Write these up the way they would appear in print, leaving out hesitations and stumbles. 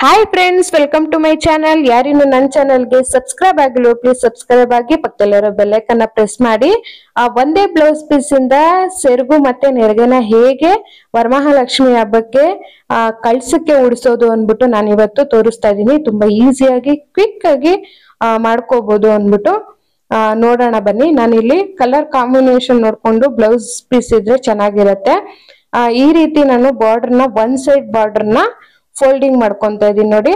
Hi friends, welcome to my channel. ಯಾರಿನ್ನು ನನ್ನ ಚಾನಲ್ಗೆ ಸಬ್ಸ್ಕ್ರೈಬ್ ಆಗಿಲ್ಲ ಪ್ಲೀಸ್ ಸಬ್ಸ್ಕ್ರೈಬ್ ಆಗಿ, ಪಕ್ಕದಲ್ಲಿರೋ ಬೆಲ್ ಐಕಾನ್ ಪ್ರೆಸ್ ಮಾಡಿ. ಒಂದೇ ಬ್ಲೌಸ್ ಪೀಸ್ ಇಂದ ಸೆರಗು ಮತ್ತೆ ನೆರಿಗೆನ ಹೇಗೆ ವರಮಹಾಲಕ್ಷ್ಮಿ ಹಬ್ಬಕ್ಕೆ ಕಳ್ಸಕ್ಕೆ ಉಡಿಸೋದು ಅಂದ್ಬಿಟ್ಟು ನಾನು ಇವತ್ತು ತೋರಿಸ್ತಾ ಇದ್ದೀನಿ. ತುಂಬಾ ಈಸಿಯಾಗಿ ಕ್ವಿಕ್ ಆಗಿ ಮಾಡ್ಕೋಬಹುದು ಅಂದ್ಬಿಟ್ಟು ನೋಡೋಣ ಬನ್ನಿ. ನಾನಿಲ್ಲಿ ಕಲರ್ ಕಾಂಬಿನೇಷನ್ ನೋಡ್ಕೊಂಡು ಬ್ಲೌಸ್ ಪೀಸ್ ಇದ್ರೆ ಚೆನ್ನಾಗಿರತ್ತೆ. ಈ ರೀತಿ ನಾನು ಬಾರ್ಡರ್ನ ಒನ್ ಸೈಡ್ ಬಾರ್ಡರ್ನ ಫೋಲ್ಡಿಂಗ್ ಮಾಡ್ಕೊಂತ ಇದೀನಿ. ನೋಡಿ,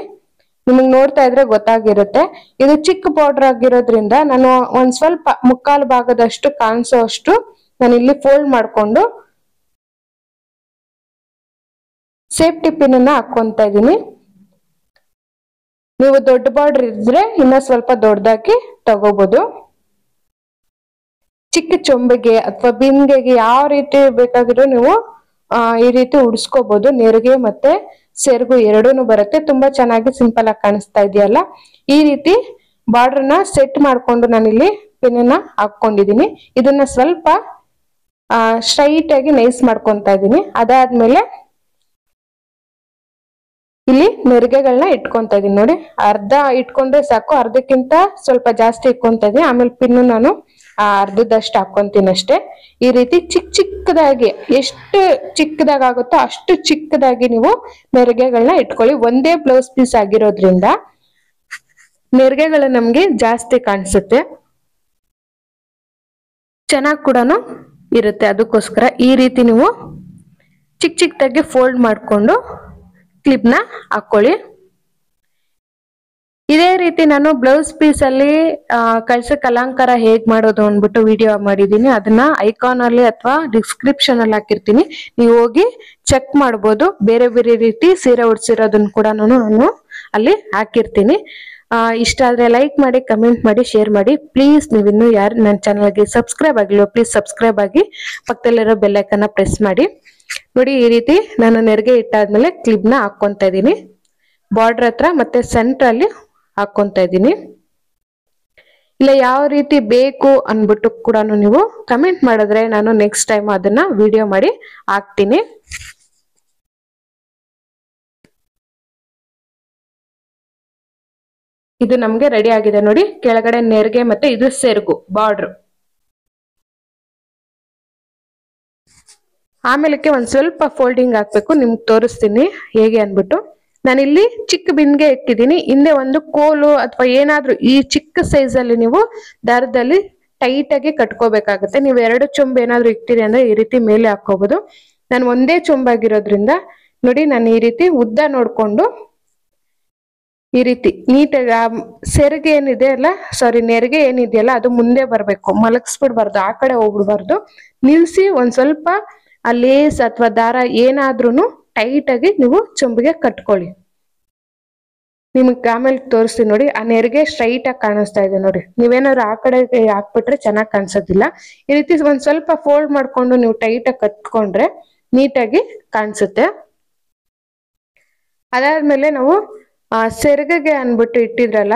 ನಿಮಗ್ ನೋಡ್ತಾ ಇದ್ರೆ ಗೊತ್ತಾಗಿರುತ್ತೆ. ಇದು ಚಿಕ್ಕ ಬಾರ್ಡರ್ ಆಗಿರೋದ್ರಿಂದ ನಾನು ಒಂದ್ ಸ್ವಲ್ಪ ಮುಕ್ಕಾಲು ಭಾಗದಷ್ಟು ಕಾಣಿಸೋ ಅಷ್ಟು ನಾನು ಇಲ್ಲಿ ಫೋಲ್ಡ್ ಮಾಡ್ಕೊಂಡು ಸೇಫ್ಟಿ ಪಿನ್ ಅನ್ನ ಹಾಕೊಂತ ಇದೀನಿ. ನೀವು ದೊಡ್ಡ ಬಾರ್ಡರ್ ಇದ್ರೆ ಇನ್ನ ಸ್ವಲ್ಪ ದೊಡ್ಡದಾಗಿ ತಗೋಬಹುದು. ಚಿಕ್ಕ ಚೊಂಬೆಗೆ ಅಥವಾ ಬಿಂದಿಗೆಗೆ ಯಾವ ರೀತಿ ಬೇಕಾಗಿರೋ ನೀವು ಈ ರೀತಿ ಉಡ್ಸ್ಕೋಬಹುದು. ನೆರಿಗೆ ಮತ್ತೆ ಸೆರಗು ಎರಡೂನು ಬರುತ್ತೆ. ತುಂಬಾ ಚೆನ್ನಾಗಿ ಸಿಂಪಲ್ ಆಗಿ ಕಾಣಿಸ್ತಾ ಇದೆಯಲ್ಲ. ಈ ರೀತಿ ಬಾರ್ಡರ್ನ ಸೆಟ್ ಮಾಡ್ಕೊಂಡು ನಾನಿಲ್ಲಿ ಪಿನ್ನ ಹಾಕೊಂಡಿದೀನಿ. ಇದನ್ನ ಸ್ವಲ್ಪ ಸ್ಟ್ರೈಟ್ ಆಗಿ ನೈಸ್ ಮಾಡ್ಕೊಂತ ಇದೀನಿ. ಅದಾದ್ಮೇಲೆ ಇಲ್ಲಿ ನೆರಿಗೆಗಳನ್ನ ಇಟ್ಕೊಂತ ಇದೀನಿ. ನೋಡಿ, ಅರ್ಧ ಇಟ್ಕೊಂಡ್ರೆ ಸಾಕು, ಅರ್ಧಕ್ಕಿಂತ ಸ್ವಲ್ಪ ಜಾಸ್ತಿ ಇಟ್ಕೊಂತ ಇದೀನಿ. ಆಮೇಲೆ ಪಿನ್ನು ನಾನು ಅರ್ಧದಷ್ಟು ಹಾಕೊಂತೀನಿ ಅಷ್ಟೇ. ಈ ರೀತಿ ಚಿಕ್ಕದಾಗಿ, ಎಷ್ಟು ಚಿಕ್ಕದಾಗುತ್ತೋ ಅಷ್ಟು ಚಿಕ್ಕದಾಗಿ ನೀವು ನೆರಿಗೆಗಳನ್ನ ಇಟ್ಕೊಳ್ಳಿ. ಒಂದೇ ಬ್ಲೌಸ್ ಪೀಸ್ ಆಗಿರೋದ್ರಿಂದ ನೆರಿಗೆಗಳು ನಮ್ಗೆ ಜಾಸ್ತಿ ಕಾಣಿಸುತ್ತೆ, ಚೆನ್ನಾಗಿ ಕೂಡ ಇರುತ್ತೆ. ಅದಕ್ಕೋಸ್ಕರ ಈ ರೀತಿ ನೀವು ಚಿಕ್ಕದಾಗಿ ಫೋಲ್ಡ್ ಮಾಡ್ಕೊಂಡು ಕ್ಲಿಪ್ನ ಹಾಕೊಳ್ಳಿ. ಇದೇ ರೀತಿ ನಾನು ಬ್ಲೌಸ್ ಪೀಸ್ ಅಲ್ಲಿ ಕಳ್ಸಕ್ ಅಲಂಕಾರ ಹೇಗ್ ಮಾಡೋದು ಅಂದ್ಬಿಟ್ಟು ವಿಡಿಯೋ ಮಾಡಿದೀನಿ. ಅದನ್ನ ಐಕಾನ್ ಅಲ್ಲಿ ಅಥವಾ ಡಿಸ್ಕ್ರಿಪ್ಷನ್ ಅಲ್ಲಿ ಹಾಕಿರ್ತೀನಿ, ನೀವು ಹೋಗಿ ಚೆಕ್ ಮಾಡ್ಬೋದು. ಬೇರೆ ಬೇರೆ ರೀತಿ ಸೀರೆ ಉಡ್ಸಿರೋದನ್ನ ಕೂಡ ನಾನು ಅಲ್ಲಿ ಹಾಕಿರ್ತೀನಿ. ಇಷ್ಟ ಆದ್ರೆ ಲೈಕ್ ಮಾಡಿ, ಕಮೆಂಟ್ ಮಾಡಿ, ಶೇರ್ ಮಾಡಿ. ಪ್ಲೀಸ್ ನೀವು ಇನ್ನೂ ಯಾರು ನನ್ನ ಚಾನಲ್ಗೆ ಸಬ್ಸ್ಕ್ರೈಬ್ ಆಗಿಲ್ವೋ ಪ್ಲೀಸ್ ಸಬ್ಸ್ಕ್ರೈಬ್ ಆಗಿ, ಪಕ್ಕದಲ್ಲಿರೋ ಬೆಲ್ ಐಕಾನ್ ಪ್ರೆಸ್ ಮಾಡಿ. ನೋಡಿ, ಈ ರೀತಿ ನಾನು ನೆರಿಗೆ ಇಟ್ಟಾದ್ಮೇಲೆ ಕ್ಲಿಪ್ನ ಹಾಕೊಂತ ಇದೀನಿ. ಬಾರ್ಡರ್ ಹತ್ರ ಮತ್ತೆ ಸೆಂಟರ್ ಅಲ್ಲಿ ಹಾಕೊಂತ ಇದೀನಿ. ಇಲ್ಲ ಯಾವ ರೀತಿ ಬೇಕು ಅನ್ಬಿಟ್ಟು ಕೂಡ ನೀವು ಕಮೆಂಟ್ ಮಾಡಿದ್ರೆ ನಾನು ನೆಕ್ಸ್ಟ್ ಟೈಮ್ ಅದನ್ನ ವಿಡಿಯೋ ಮಾಡಿ ಹಾಕ್ತೀನಿ. ಇದು ನಮ್ಗೆ ರೆಡಿ ಆಗಿದೆ. ನೋಡಿ, ಕೆಳಗಡೆ ನೆರಿಗೆ ಮತ್ತೆ ಇದು ಸೆರಗು ಬಾರ್ಡರ್. ಆಮೇಲಕ್ಕೆ ಒಂದ್ ಸ್ವಲ್ಪ ಫೋಲ್ಡಿಂಗ್ ಹಾಕ್ಬೇಕು. ನಿಮ್ಗೆ ತೋರಿಸ್ತೀನಿ ಹೇಗೆ ಅನ್ಬಿಟ್ಟು. ನಾನಿಲ್ಲಿ ಚಿಕ್ಕ ಬಿಂದಿಗೆ ಇಟ್ಟಿದ್ದೀನಿ. ಹಿಂದೆ ಒಂದು ಕೋಲು ಅಥವಾ ಏನಾದ್ರೂ ಈ ಚಿಕ್ಕ ಸೈಜ್ ಅಲ್ಲಿ ನೀವು ದಾರದಲ್ಲಿ ಟೈಟ್ ಆಗಿ ಕಟ್ಕೋಬೇಕಾಗುತ್ತೆ. ನೀವು ಎರಡು ಚೊಂಬು ಏನಾದ್ರು ಇಟ್ಟಿರಿ ಅಂದ್ರೆ ಈ ರೀತಿ ಮೇಲೆ ಹಾಕೋಬಹುದು. ನಾನು ಒಂದೇ ಚೊಂಬಾಗಿರೋದ್ರಿಂದ ನೋಡಿ, ನಾನು ಈ ರೀತಿ ಉದ್ದ ನೋಡ್ಕೊಂಡು ಈ ರೀತಿ ನೀಟಾಗಿ ಸೆರಗೆ ಏನಿದೆ ಅಲ್ಲ, ನೆರಿಗೆ ಏನಿದೆಯಲ್ಲ ಅದು ಮುಂದೆ ಬರ್ಬೇಕು, ಮಲಗಿಸ್ಬಿಡ್ಬಾರ್ದು, ಆ ಕಡೆ ಹೋಗ್ಬಿಡ್ಬಾರ್ದು. ನಿಲ್ಸಿ ಒಂದ್ ಸ್ವಲ್ಪ ಆ ಲೇಸ್ ಅಥವಾ ದಾರ ಏನಾದ್ರೂ ಟೈಟ್ ಆಗಿ ನೀವು ಚೊಂಬಿಗೆ ಕಟ್ಕೊಳ್ಳಿ. ನಿಮ್ಗೆ ಆಮೇಲೆ ತೋರಿಸ್ತೀನಿ. ನೋಡಿ, ಆ ನೆರಿಗೆ ಸ್ಟ್ರೈಟ್ ಆಗಿ ಕಾಣಿಸ್ತಾ ಇದೆ. ನೋಡಿ, ನೀವೇನಾದ್ರು ಆ ಕಡೆ ಹಾಕ್ಬಿಟ್ರೆ ಚೆನ್ನಾಗಿ ಕಾಣಿಸೋದಿಲ್ಲ. ಈ ರೀತಿ ಒಂದ್ ಸ್ವಲ್ಪ ಫೋಲ್ಡ್ ಮಾಡ್ಕೊಂಡು ನೀವು ಟೈಟ್ ಆಗಿ ಕಟ್ಕೊಂಡ್ರೆ ನೀಟಾಗಿ ಕಾಣಿಸುತ್ತೆ. ಅದಾದ್ಮೇಲೆ ನಾವು ಸೆರಗಿಗೆ ಅನ್ಬಿಟ್ಟು ಇಟ್ಟಿದ್ರಲ್ಲ,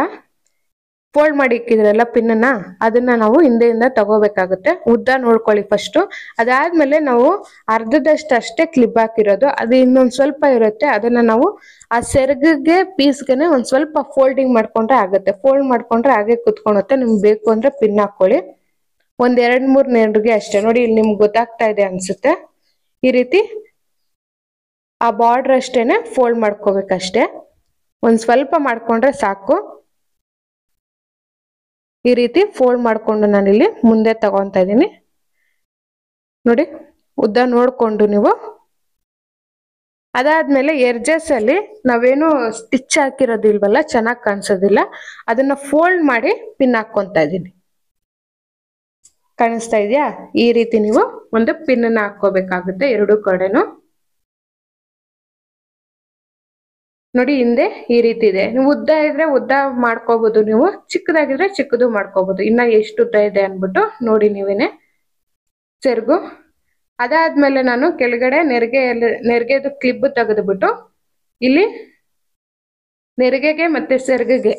ಫೋಲ್ಡ್ ಮಾಡಿ ಇಕ್ಕಿದ್ರಲ್ಲ ಪಿನ್ನ, ಅದನ್ನ ನಾವು ಹಿಂದೆಯಿಂದ ತಗೋಬೇಕಾಗುತ್ತೆ. ಉದ್ದ ನೋಡ್ಕೊಳ್ಳಿ ಫಸ್ಟ್. ಅದಾದ್ಮೇಲೆ ನಾವು ಅರ್ಧದಷ್ಟು ಅಷ್ಟೇ ಕ್ಲಿಪ್ ಹಾಕಿರೋದು, ಅದು ಇನ್ನೊಂದ್ ಸ್ವಲ್ಪ ಇರುತ್ತೆ. ಅದನ್ನ ನಾವು ಆ ಸೆರಗಿಗೆ ಪೀಸ್ಗೆನೆ ಒಂದ್ ಸ್ವಲ್ಪ ಫೋಲ್ಡಿಂಗ್ ಮಾಡ್ಕೊಂಡ್ರೆ ಆಗುತ್ತೆ. ಫೋಲ್ಡ್ ಮಾಡ್ಕೊಂಡ್ರೆ ಹಾಗೆ ಕುತ್ಕೊಳುತ್ತೆ. ನಿಮ್ಗೆ ಬೇಕು ಅಂದ್ರೆ ಪಿನ್ ಹಾಕೊಳ್ಳಿ. ಒಂದ್ 2-3 ನೆರಿಗೆ ಅಷ್ಟೇ. ನೋಡಿ, ಇಲ್ಲಿ ನಿಮ್ಗೆ ಗೊತ್ತಾಗ್ತಾ ಇದೆ ಅನ್ಸುತ್ತೆ. ಈ ರೀತಿ ಆ ಬಾರ್ಡರ್ ಅಷ್ಟೇನೆ ಫೋಲ್ಡ್ ಮಾಡ್ಕೋಬೇಕಷ್ಟೇ. ಒಂದ್ ಸ್ವಲ್ಪ ಮಾಡ್ಕೊಂಡ್ರೆ ಸಾಕು. ಈ ರೀತಿ ಫೋಲ್ಡ್ ಮಾಡ್ಕೊಂಡು ನಾನಿಲ್ಲಿ ಮುಂದೆ ತಗೊಂತ ಇದ್ದೀನಿ. ನೋಡಿ, ಉದ್ದ ನೋಡ್ಕೊಂಡು ನೀವು. ಅದಾದ್ಮೇಲೆ ಎಡ್ಜಸ್ ಅಲ್ಲಿ ನಾವೇನು ಸ್ಟಿಚ್ ಹಾಕಿರೋದಿಲ್ವಲ್ಲ, ಚೆನ್ನಾಗಿ ಕಾಣಿಸೋದಿಲ್ಲ, ಅದನ್ನ ಫೋಲ್ಡ್ ಮಾಡಿ ಪಿನ್ ಹಾಕೊಂತ ಇದ್ದೀನಿ. ಕಾಣಿಸ್ತಾ ಇದೆಯಾ? ಈ ರೀತಿ ನೀವು ಒಂದು ಪಿನ್ ಅನ್ನ ಹಾಕೋಬೇಕಾಗುತ್ತೆ ಎರಡು ಕಡೆನು. ನೋಡಿ, ಹಿಂದೆ ಈ ರೀತಿ ಇದೆ. ನೀವು ಉದ್ದ ಇದ್ರೆ ಉದ್ದ ಮಾಡ್ಕೋಬಹುದು, ನೀವು ಚಿಕ್ಕದಾಗಿದ್ರೆ ಚಿಕ್ಕದು ಮಾಡ್ಕೋಬಹುದು. ಇನ್ನ ಎಷ್ಟು ಉದ್ದ ಇದೆ ಅನ್ಬಿಟ್ಟು ನೋಡಿ ನೀವೇನೆ ಸೆರಗು. ಅದಾದ್ಮೇಲೆ ನಾನು ಕೆಳಗಡೆ ನೆರಿಗೆದು ಕ್ಲಿಪ್ ತೆಗೆದುಬಿಟ್ಟು ಇಲ್ಲಿ ನೆರಿಗೆಗೆ ಮತ್ತೆ ಸೆರಗಿಗೆ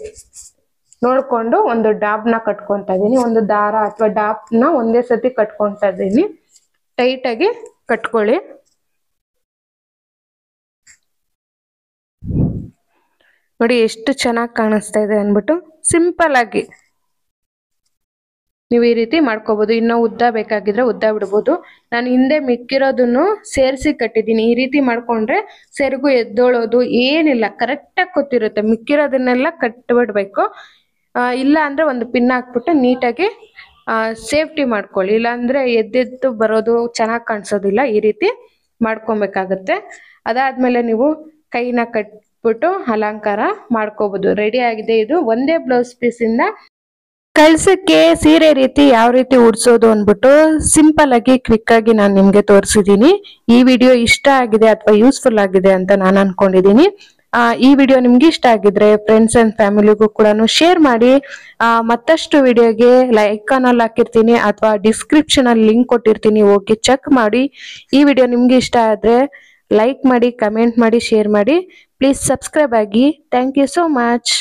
ನೋಡ್ಕೊಂಡು ಒಂದು ಡಾಬ್ನ ಕಟ್ಕೊಂತ ಇದೀನಿ. ಒಂದು ದಾರ ಅಥವಾ ಡಾಬ್ನ ಒಂದೇ ಸತಿ ಕಟ್ಕೊಂತ ಇದೀನಿ. ಟೈಟ್ ಆಗಿ ಕಟ್ಕೊಳ್ಳಿ. ನೋಡಿ ಎಷ್ಟು ಚೆನ್ನಾಗಿ ಕಾಣಿಸ್ತಾ ಇದೆ ಅಂದ್ಬಿಟ್ಟು ಸಿಂಪಲ್ ಆಗಿ ನೀವು ಈ ರೀತಿ ಮಾಡ್ಕೋಬಹುದು. ಇನ್ನೂ ಉದ್ದ ಬೇಕಾಗಿದ್ರೆ ಉದ್ದ ಬಿಡ್ಬೋದು. ನಾನು ಹಿಂದೆ ಮಿಕ್ಕಿರೋದನ್ನು ಸೇರಿಸಿ ಕಟ್ಟಿದ್ದೀನಿ. ಈ ರೀತಿ ಮಾಡ್ಕೊಂಡ್ರೆ ಸೆರಗು ಎದ್ದೋಳೋದು ಏನಿಲ್ಲ, ಕರೆಕ್ಟಾಗಿ ಕೂತಿರುತ್ತೆ. ಮಿಕ್ಕಿರೋದನ್ನೆಲ್ಲ ಕಟ್ಟಿಬಿಡ್ಬೇಕು. ಇಲ್ಲ ಅಂದ್ರೆ ಒಂದು ಪಿನ್ ಹಾಕ್ಬಿಟ್ಟು ನೀಟಾಗಿ ಸೇಫ್ಟಿ ಮಾಡ್ಕೊಳ್ಳಿ. ಇಲ್ಲಾಂದ್ರೆ ಎದ್ದೆದ್ದು ಬರೋದು ಚೆನ್ನಾಗಿ ಕಾಣಿಸೋದಿಲ್ಲ. ಈ ರೀತಿ ಮಾಡ್ಕೊಬೇಕಾಗತ್ತೆ. ಅದಾದ್ಮೇಲೆ ನೀವು ಕೈನ ಕಟ್ಬಿಟ್ಟು ಅಲಂಕಾರ ಮಾಡ್ಕೋಬಹುದು. ರೆಡಿ ಆಗಿದೆ. ಇದು ಒಂದೇ ಬ್ಲೌಸ್ ಪೀಸ್ ಇಂದ ಕಳ್ಸಕ್ಕೆ ಸೀರೆ ರೀತಿ ಯಾವ ರೀತಿ ಉಡ್ಸೋದು ಅಂದ್ಬಿಟ್ಟು ಸಿಂಪಲ್ ಆಗಿ ಕ್ವಿಕ್ ಆಗಿ ನಾನು ನಿಮ್ಗೆ ತೋರಿಸಿದೀನಿ. ಈ ವಿಡಿಯೋ ಇಷ್ಟ ಆಗಿದೆ ಅಥವಾ ಯೂಸ್ಫುಲ್ ಆಗಿದೆ ಅಂತ ನಾನು ಅನ್ಕೊಂಡಿದೀನಿ. ಈ ವಿಡಿಯೋ ನಿಮ್ಗೆ ಇಷ್ಟ ಆಗಿದ್ರೆ ಫ್ರೆಂಡ್ಸ್ ಅಂಡ್ ಫ್ಯಾಮಿಲಿಗೂ ಕೂಡ ಶೇರ್ ಮಾಡಿ. ಮತ್ತಷ್ಟು ವಿಡಿಯೋಗೆ ಐಕಾನ್ ಅಲ್ಲಿ ಹಾಕಿರ್ತೀನಿ ಅಥವಾ ಡಿಸ್ಕ್ರಿಪ್ಷನ್ ಅಲ್ಲಿ ಲಿಂಕ್ ಕೊಟ್ಟಿರ್ತೀನಿ, ಹೋಗಿ ಚೆಕ್ ಮಾಡಿ. ಈ ವಿಡಿಯೋ ನಿಮ್ಗೆ ಇಷ್ಟ ಆದ್ರೆ ಲೈಕ್ ಮಾಡಿ, ಕಮೆಂಟ್ ಮಾಡಿ, ಶೇರ್ ಮಾಡಿ. ಪ್ಲೀಸ್ ಸಬ್ಸ್ಕ್ರೈಬ್ ಆಗಿ. Thank you so much.